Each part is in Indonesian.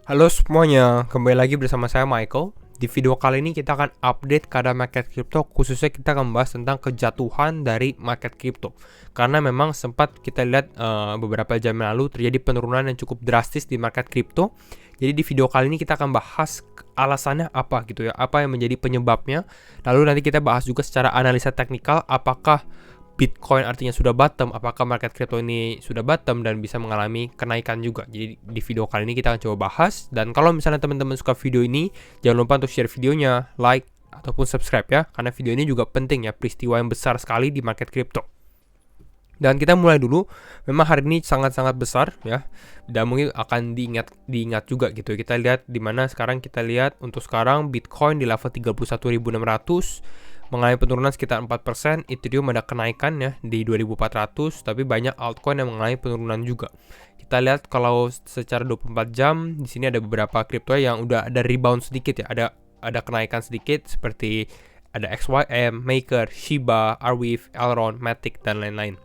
Halo semuanya, kembali lagi bersama saya Michael. Di video kali ini kita akan update keadaan market crypto, khususnya kita akan membahas tentang kejatuhan dari market crypto. Karena memang sempat kita lihat beberapa jam lalu terjadi penurunan yang cukup drastis di market crypto. Jadi di video kali ini kita akan bahas alasannya apa gitu ya, apa yang menjadi penyebabnya. Lalu nanti kita bahas juga secara analisa teknikal apakah Bitcoin artinya sudah bottom, apakah market crypto ini sudah bottom dan bisa mengalami kenaikan juga. Jadi di video kali ini kita akan coba bahas. Dan kalau misalnya teman-teman suka video ini, jangan lupa untuk share videonya, like, ataupun subscribe ya. Karena video ini juga penting ya, peristiwa yang besar sekali di market crypto. Dan kita mulai dulu, memang hari ini sangat-sangat besar ya, dan mungkin akan diingat juga gitu. Kita lihat di mana sekarang kita lihat untuk sekarang Bitcoin di level 31.600, mengalami penurunan sekitar 4%, Ethereum ada kenaikan ya di 2.400, tapi banyak altcoin yang mengalami penurunan juga. Kita lihat kalau secara 24 jam, di sini ada beberapa kripto yang udah ada rebound sedikit ya, ada kenaikan sedikit seperti ada XYM, Maker, Shiba, Arweave, Elrond, Matic, dan lain-lain.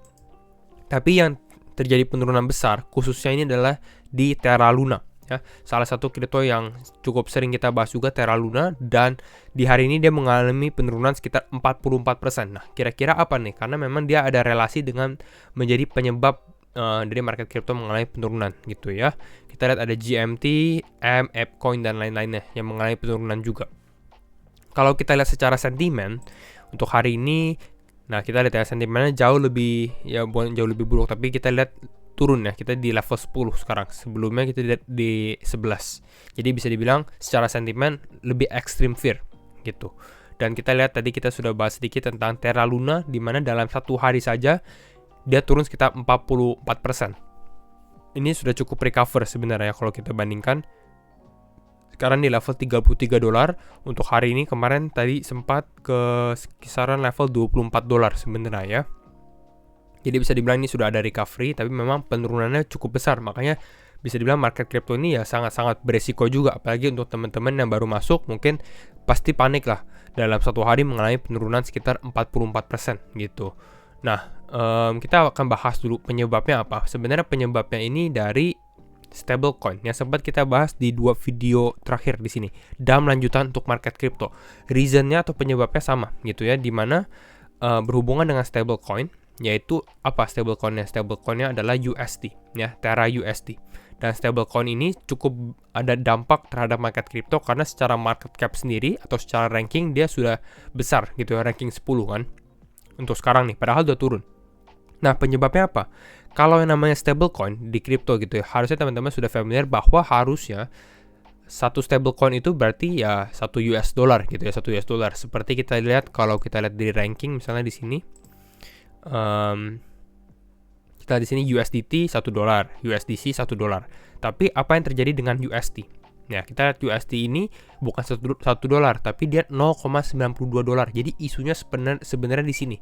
Tapi yang terjadi penurunan besar khususnya ini adalah di Terra Luna ya. Salah satu kripto yang cukup sering kita bahas juga Terra Luna, dan di hari ini dia mengalami penurunan sekitar 44%. Nah, kira-kira apa nih? Karena memang dia ada relasi dengan menjadi penyebab dari market crypto mengalami penurunan gitu ya. Kita lihat ada GMT, M, ApeCoin, dan lain-lainnya yang mengalami penurunan juga. Kalau kita lihat secara sentimen untuk hari ini, nah kita lihat ya sentimennya jauh lebih buruk, tapi kita lihat turun ya, kita di level 10 sekarang. Sebelumnya kita lihat di 11. Jadi bisa dibilang secara sentimen lebih extreme fear gitu. Dan kita lihat tadi kita sudah bahas sedikit tentang Terra Luna, di mana dalam satu hari saja dia turun sekitar 44%. Ini sudah cukup recover sebenarnya kalau kita bandingkan. Sekarang di level $33 untuk hari ini. Kemarin tadi sempat ke kisaran level $24 sebenarnya ya. Jadi bisa dibilang ini sudah ada recovery, tapi memang penurunannya cukup besar. Makanya bisa dibilang market crypto ini ya sangat-sangat beresiko juga. Apalagi untuk teman-teman yang baru masuk, mungkin pasti panik lah. Dalam satu hari mengalami penurunan sekitar 44% gitu. Nah, kita akan bahas dulu penyebabnya apa. Sebenarnya penyebabnya ini dari stablecoin yang sempat kita bahas di 2 video terakhir di sini. Dan lanjutan untuk market crypto. Reasonnya atau penyebabnya sama gitu ya, dimana berhubungan dengan stablecoin, yaitu apa stablecoinnya? Stablecoinnya adalah USD ya, Terra USD. Dan stablecoin ini cukup ada dampak terhadap market crypto karena secara market cap sendiri atau secara ranking dia sudah besar gitu ya, ranking 10 kan. Untuk sekarang nih, padahal udah turun. Nah, penyebabnya apa? Kalau yang namanya stablecoin di kripto gitu ya, harusnya teman-teman sudah familiar bahwa harusnya satu stablecoin itu berarti ya $1 gitu ya, $1. Seperti kita lihat kalau kita lihat di ranking misalnya di sini, kita di sini USDT $1, USDC $1. Tapi apa yang terjadi dengan USD? Ya, kita lihat USD ini bukan $1, tapi dia $0,92. Jadi isunya sebenarnya di sini,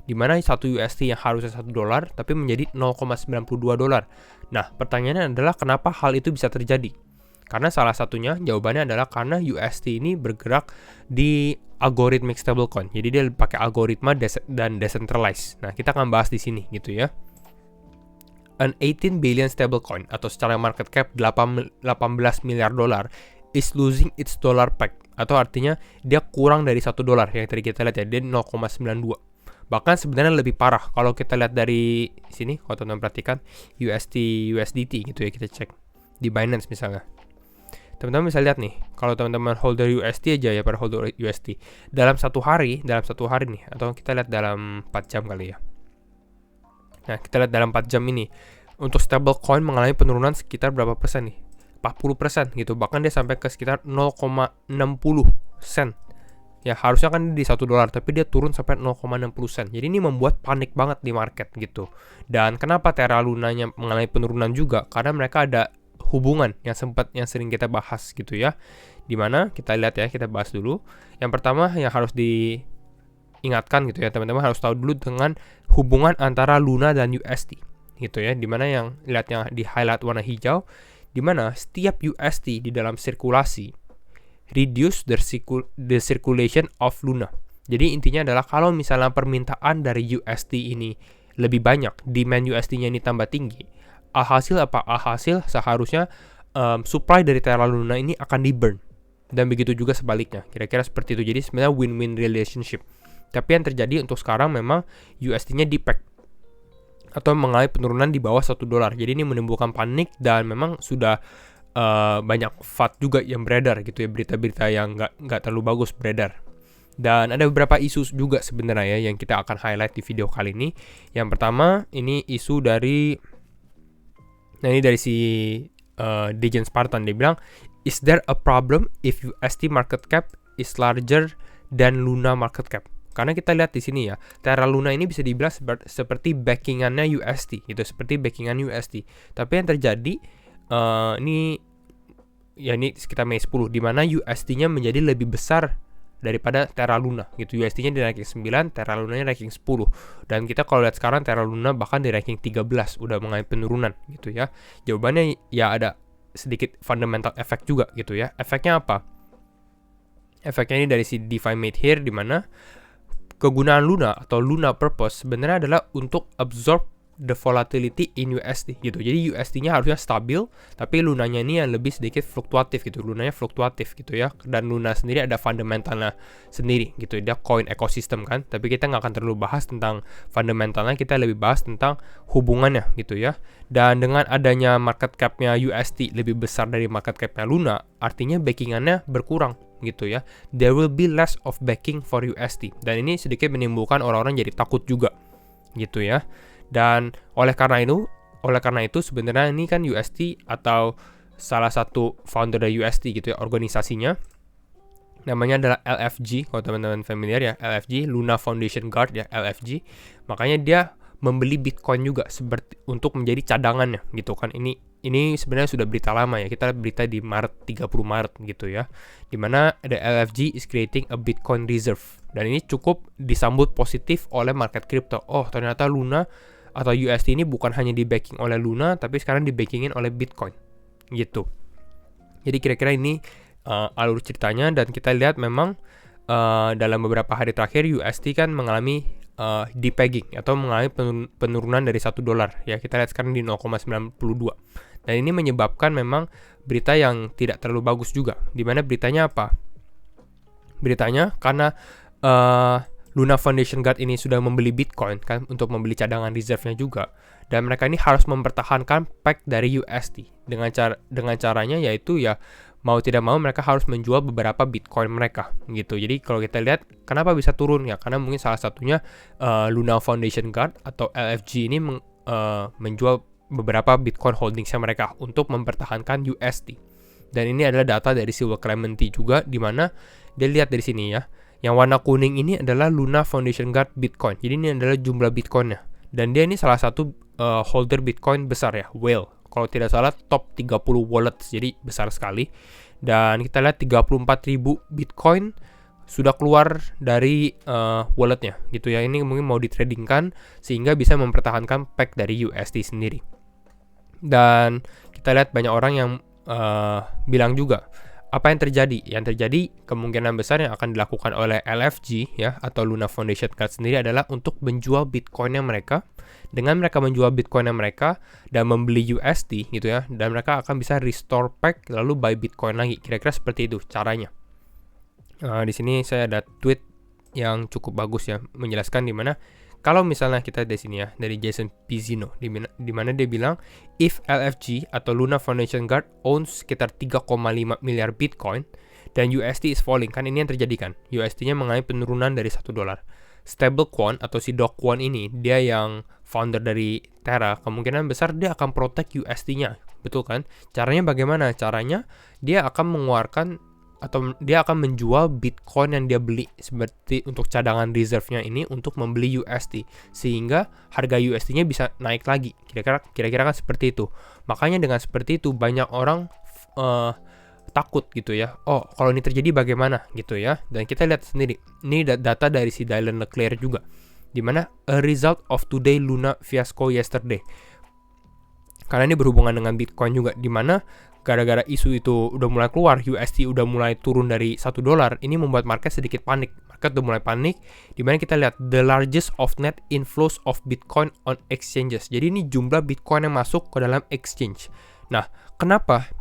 di mana satu USD yang harusnya $1 tapi menjadi $0,92. Nah, pertanyaannya adalah kenapa hal itu bisa terjadi? Karena salah satunya jawabannya adalah karena USD ini bergerak di algorithmic stablecoin. Jadi dia pakai algoritma dan decentralized. Nah, kita akan bahas di sini gitu ya. An 18 billion stablecoin atau secara market cap 18 miliar dolar is losing its dollar peg, atau artinya dia kurang dari $1 yang tadi kita lihat ya, dia 0,92. Bahkan sebenarnya lebih parah kalau kita lihat dari sini, kalau teman-teman perhatikan USDT gitu ya, kita cek di Binance misalnya. Teman-teman bisa lihat nih, kalau teman-teman holder USD aja ya, pada holder USD dalam satu hari nih, atau kita lihat dalam 4 jam kali ya. Nah, kita lihat dalam 4 jam ini untuk stablecoin mengalami penurunan sekitar berapa persen nih? 40% gitu. Bahkan dia sampai ke sekitar 0,60 sen. Ya, harusnya kan di $1, tapi dia turun sampai 0,60 sen. Jadi ini membuat panik banget di market gitu. Dan kenapa Terra Lunanya mengalami penurunan juga? Karena mereka ada hubungan yang sering kita bahas gitu ya. Dimana kita lihat ya, kita bahas dulu. Yang pertama yang harus diingatkan gitu ya, teman-teman harus tahu dulu dengan hubungan antara Luna dan USD gitu ya. Dimana yang lihatnya di highlight warna hijau, dimana setiap USD di dalam sirkulasi reduce the circulation of Luna. Jadi intinya adalah kalau misalnya permintaan dari USD ini lebih banyak, demand USD-nya ini tambah tinggi, alhasil apa? Alhasil seharusnya supply dari Terra Luna ini akan di-burn. Dan begitu juga sebaliknya, kira-kira seperti itu. Jadi sebenarnya win-win relationship. Tapi yang terjadi untuk sekarang memang USD-nya di-peg atau mengalami penurunan di bawah $1. Jadi ini menimbulkan panik dan memang sudah banyak FUD juga yang beredar gitu ya, berita-berita yang nggak terlalu bagus beredar. Dan ada beberapa isu juga sebenarnya ya yang kita akan highlight di video kali ini. Yang pertama ini isu dari si Dejan Spartan. Dia bilang, is there a problem if USD market cap is larger than Luna market cap? Karena kita lihat di sini ya, Terra Luna ini bisa dibilang seperti backingannya USD gitu, seperti backingan USD. Tapi yang terjadi ini sekitar Mei 10 di mana USD-nya menjadi lebih besar daripada Terra Luna gitu. USD-nya di ranking 9, Terra Luna-nya ranking 10. Dan kita kalau lihat sekarang Terra Luna bahkan di ranking 13, udah mengalami penurunan gitu ya. Jawabannya ya ada sedikit fundamental effect juga gitu ya. Efeknya apa? Efeknya ini dari si DeFi Made Here, di mana kegunaan Luna atau Luna purpose sebenarnya adalah untuk absorb the volatility in USD gitu. Jadi USD-nya harusnya stabil, tapi Lunanya ini yang lebih sedikit fluktuatif gitu. Lunanya fluktuatif gitu ya. Dan Luna sendiri ada fundamentalnya sendiri gitu. Dia coin ekosistem kan. Tapi kita nggak akan terlalu bahas tentang fundamentalnya, kita lebih bahas tentang hubungannya gitu ya. Dan dengan adanya market cap-nya USD lebih besar dari market cap-nya Luna, artinya backingannya berkurang gitu ya. There will be less of backing for USD. Dan ini sedikit menimbulkan orang-orang jadi takut juga gitu ya. Dan oleh karena itu sebenarnya ini kan USD atau salah satu founder dari USD gitu ya, organisasinya namanya adalah LFG, kalau teman-teman familiar ya, LFG, Luna Foundation Guard ya, LFG. Makanya dia membeli Bitcoin juga seperti untuk menjadi cadangannya gitu kan. Ini sebenarnya sudah berita lama ya. Kita berita di 30 Maret gitu ya. Dimana ada LFG is creating a Bitcoin reserve. Dan ini cukup disambut positif oleh market crypto. Oh, ternyata Luna atau USD ini bukan hanya di backing oleh Luna, tapi sekarang di backingin oleh Bitcoin gitu. Jadi kira-kira ini alur ceritanya. Dan kita lihat memang dalam beberapa hari terakhir USD kan mengalami depegging atau mengalami penurunan dari $1 ya. Kita lihat sekarang di 0,92. Dan ini menyebabkan memang berita yang tidak terlalu bagus juga. Dimana beritanya apa? Beritanya karena Luna Foundation Guard ini sudah membeli Bitcoin kan untuk membeli cadangan reserve-nya juga, dan mereka ini harus mempertahankan peg dari USD dengan caranya yaitu ya mau tidak mau mereka harus menjual beberapa Bitcoin mereka gitu. Jadi kalau kita lihat kenapa bisa turun ya, karena mungkin salah satunya Luna Foundation Guard atau LFG ini menjual beberapa Bitcoin holdingsnya mereka untuk mempertahankan USD. Dan ini adalah data dari Silver Clemente juga, di mana dia lihat dari sini ya. Yang warna kuning ini adalah Luna Foundation Guard Bitcoin. Jadi ini adalah jumlah Bitcoinnya. Dan dia ini salah satu holder Bitcoin besar ya, whale. Kalau tidak salah top 30 wallets, jadi besar sekali. Dan kita lihat 34.000 Bitcoin sudah keluar dari walletnya gitu ya. Ini mungkin mau ditradingkan sehingga bisa mempertahankan peg dari USD sendiri. Dan kita lihat banyak orang yang bilang juga, apa yang terjadi? Yang terjadi kemungkinan besar yang akan dilakukan oleh LFG ya atau Luna Foundation Guard sendiri adalah untuk menjual Bitcoinnya mereka. Dengan mereka menjual Bitcoinnya mereka dan membeli USD gitu ya, dan mereka akan bisa restore peg lalu buy Bitcoin lagi. Kira-kira seperti itu caranya. Di sini saya ada tweet yang cukup bagus ya menjelaskan di mana kalau misalnya kita di sini ya dari Jason Pizzino di mana dia bilang if LFG atau Luna Foundation Guard owns sekitar 3,5 miliar Bitcoin dan USD is falling, kan ini yang terjadi kan, USD-nya mengalami penurunan dari $1. Stablecoin atau si Do Kwon ini dia yang founder dari Terra, kemungkinan besar dia akan protect USD-nya, betul kan? Caranya bagaimana? Caranya dia akan mengeluarkan atau dia akan menjual Bitcoin yang dia beli seperti untuk cadangan reserve-nya ini untuk membeli USD sehingga harga USD-nya bisa naik lagi. Kira-kira kan seperti itu. Makanya dengan seperti itu banyak orang takut gitu ya. Oh, kalau ini terjadi bagaimana gitu ya. Dan kita lihat sendiri. Ini data dari si Dylan Leclerc juga. Dimana a result of today Luna fiasco yesterday. Karena ini berhubungan dengan Bitcoin juga, dimana gara-gara isu itu udah mulai keluar, USD udah mulai turun dari $1, ini membuat market sedikit panik. Market udah mulai panik, dimana kita lihat the largest of net inflows of Bitcoin on exchanges. Jadi ini jumlah Bitcoin yang masuk ke dalam exchange. Nah, kenapa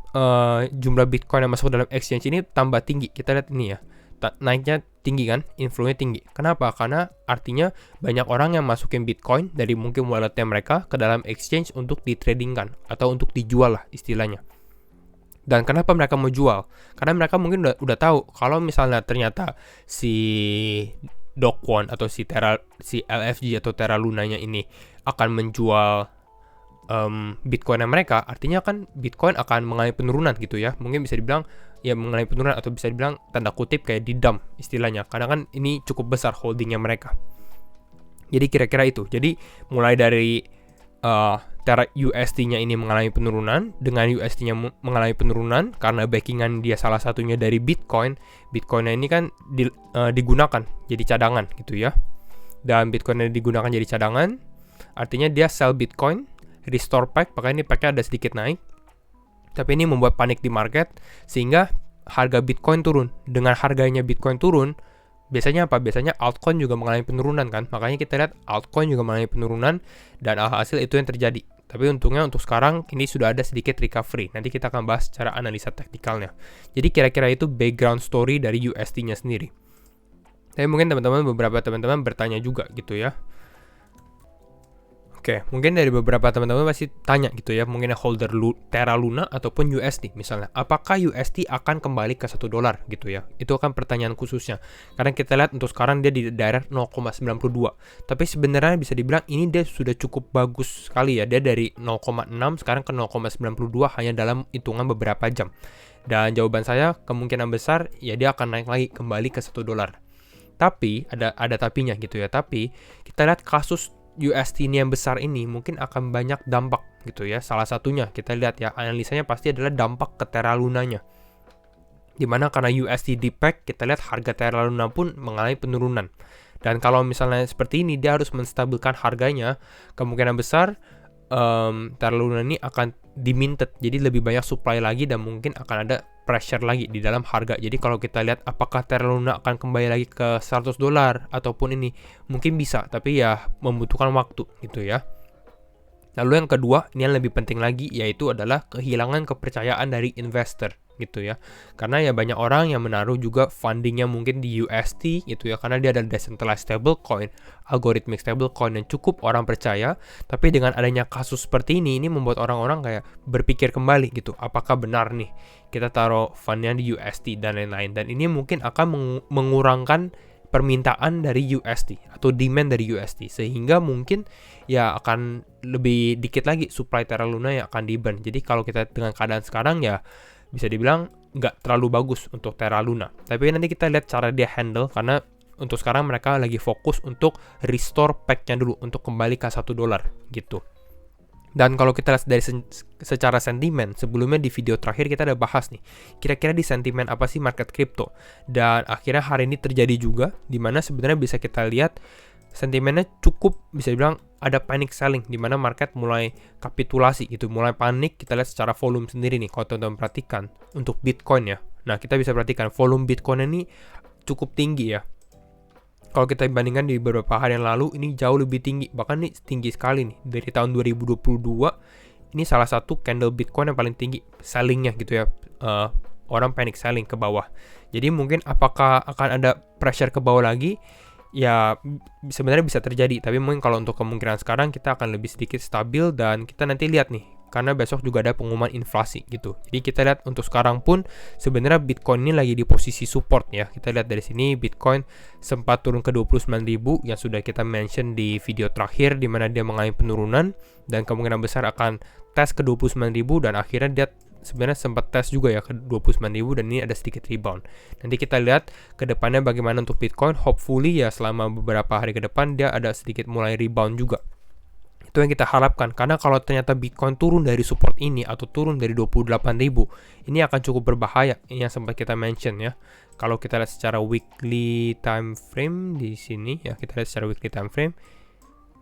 jumlah Bitcoin yang masuk dalam exchange ini tambah tinggi. Kita lihat ini ya, naiknya tinggi kan, inflow-nya tinggi. Kenapa? Karena artinya banyak orang yang masukin Bitcoin dari mungkin walletnya mereka ke dalam exchange untuk ditradingkan atau untuk dijual lah istilahnya. Dan kenapa mereka mau jual? Karena mereka mungkin udah tahu kalau misalnya ternyata si Do Kwon atau si LFG atau Terra Lunanya ini akan menjual Bitcoin mereka, artinya kan Bitcoin akan mengalami penurunan gitu ya. Mungkin bisa dibilang ya mengalami penurunan atau bisa dibilang tanda kutip kayak di dump istilahnya. Karena kan ini cukup besar holdingnya mereka. Jadi kira-kira itu. Jadi mulai dari Terra USD-nya ini mengalami penurunan, dengan USD-nya mengalami penurunan karena backingan dia salah satunya dari Bitcoin. Bitcoin-nya ini kan digunakan jadi cadangan gitu ya. Dan Bitcoin-nya digunakan jadi cadangan, artinya dia sell Bitcoin, restore pack, makanya ini packnya ada sedikit naik. Tapi ini membuat panik di market sehingga harga Bitcoin turun. Dengan harganya Bitcoin turun, biasanya apa? Biasanya altcoin juga mengalami penurunan kan. Makanya kita lihat altcoin juga mengalami penurunan dan alhasil itu yang terjadi. Tapi untungnya untuk sekarang ini sudah ada sedikit recovery. Nanti kita akan bahas secara analisa teknikalnya. Jadi kira-kira itu background story dari USD-nya sendiri. Tapi mungkin beberapa teman-teman bertanya juga gitu ya. Oke, mungkin dari beberapa teman-teman pasti tanya gitu ya, mungkin holder Terra Luna ataupun USD misalnya, apakah USD akan kembali ke $1 gitu ya? Itu kan pertanyaan khususnya. Karena kita lihat untuk sekarang dia di daerah 0,92. Tapi sebenarnya bisa dibilang ini dia sudah cukup bagus sekali ya. Dia dari 0,6 sekarang ke 0,92 hanya dalam hitungan beberapa jam. Dan jawaban saya kemungkinan besar ya dia akan naik lagi kembali ke $1. Tapi ada tapinya gitu ya. Tapi kita lihat kasus USD ini yang besar ini mungkin akan banyak dampak gitu ya. Salah satunya kita lihat ya, analisanya pasti adalah dampak ke Terra Lunanya. Dimana karena USD di-peg, kita lihat harga Terra Luna pun mengalami penurunan. Dan kalau misalnya seperti ini, dia harus menstabilkan harganya, kemungkinan besar Terra Luna ini akan diminted, jadi lebih banyak supply lagi dan mungkin akan ada pressure lagi di dalam harga. Jadi kalau kita lihat apakah Terra Luna akan kembali lagi ke $100 ataupun ini, mungkin bisa, tapi ya membutuhkan waktu gitu ya. Lalu yang kedua, ini yang lebih penting lagi, yaitu adalah kehilangan kepercayaan dari investor gitu ya. Karena ya banyak orang yang menaruh juga fundingnya mungkin di USD gitu ya, karena dia ada decentralized stablecoin, algorithmic stablecoin yang cukup orang percaya. Tapi dengan adanya kasus seperti ini membuat orang-orang kayak berpikir kembali gitu, apakah benar nih kita taruh fundnya di USD dan lain-lain. Dan ini mungkin akan mengurangkan permintaan dari USD atau demand dari USD, sehingga mungkin ya akan lebih dikit lagi supply Terra Luna yang akan di-burn. Jadi kalau kita dengan keadaan sekarang ya bisa dibilang nggak terlalu bagus untuk Terra Luna. Tapi nanti kita lihat cara dia handle, karena untuk sekarang mereka lagi fokus untuk restore pack-nya dulu untuk kembali ke $1 gitu. Dan kalau kita lihat dari secara sentimen, sebelumnya di video terakhir kita ada bahas nih, kira-kira di sentimen apa sih market crypto. Dan akhirnya hari ini terjadi juga, dimana sebenarnya bisa kita lihat sentimennya cukup bisa dibilang ada panic selling, dimana market mulai kapitulasi gitu, mulai panik. Kita lihat secara volume sendiri nih, kalau teman-teman perhatikan untuk Bitcoin ya. Nah kita bisa perhatikan volume Bitcoin ini cukup tinggi ya. Kalau kita bandingkan di beberapa hari yang lalu, ini jauh lebih tinggi. Bahkan ini tinggi sekali nih. Dari tahun 2022, ini salah satu candle Bitcoin yang paling tinggi sellingnya gitu ya. Orang panic selling ke bawah. Jadi mungkin apakah akan ada pressure ke bawah lagi? Ya sebenarnya bisa terjadi. Tapi mungkin kalau untuk kemungkinan sekarang kita akan lebih sedikit stabil. Dan kita nanti lihat nih, karena besok juga ada pengumuman inflasi gitu. Jadi kita lihat untuk sekarang pun sebenarnya Bitcoin ini lagi di posisi support ya. Kita lihat dari sini Bitcoin sempat turun ke 29.000 yang sudah kita mention di video terakhir, di mana dia mengalami penurunan dan kemungkinan besar akan tes ke 29.000 dan akhirnya dia sebenarnya sempat tes juga ya ke 29.000 dan ini ada sedikit rebound. Nanti kita lihat ke depannya bagaimana untuk Bitcoin. Hopefully ya selama beberapa hari ke depan dia ada sedikit mulai rebound juga. Itu yang kita harapkan, karena kalau ternyata Bitcoin turun dari support ini atau turun dari 28.000, ini akan cukup berbahaya. Ini yang sempat kita mention ya. Kalau kita lihat secara weekly time frame di sini ya, kita lihat secara weekly time frame.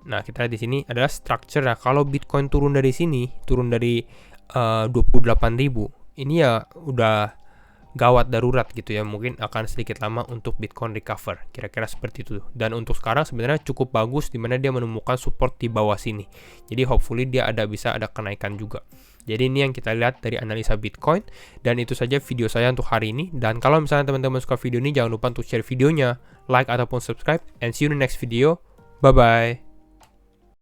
Nah, kita lihat di sini adalah structure. Nah, kalau Bitcoin turun dari sini, turun dari 28.000, ini ya udah gawat darurat gitu ya, mungkin akan sedikit lama untuk Bitcoin recover, kira-kira seperti itu. Dan untuk sekarang sebenarnya cukup bagus, dimana dia menemukan support di bawah sini, jadi hopefully dia bisa ada kenaikan juga. Jadi ini yang kita lihat dari analisa Bitcoin. Dan itu saja video saya untuk hari ini. Dan kalau misalnya teman-teman suka video ini, jangan lupa untuk share videonya, like ataupun subscribe. And see you in the next video. Bye-bye.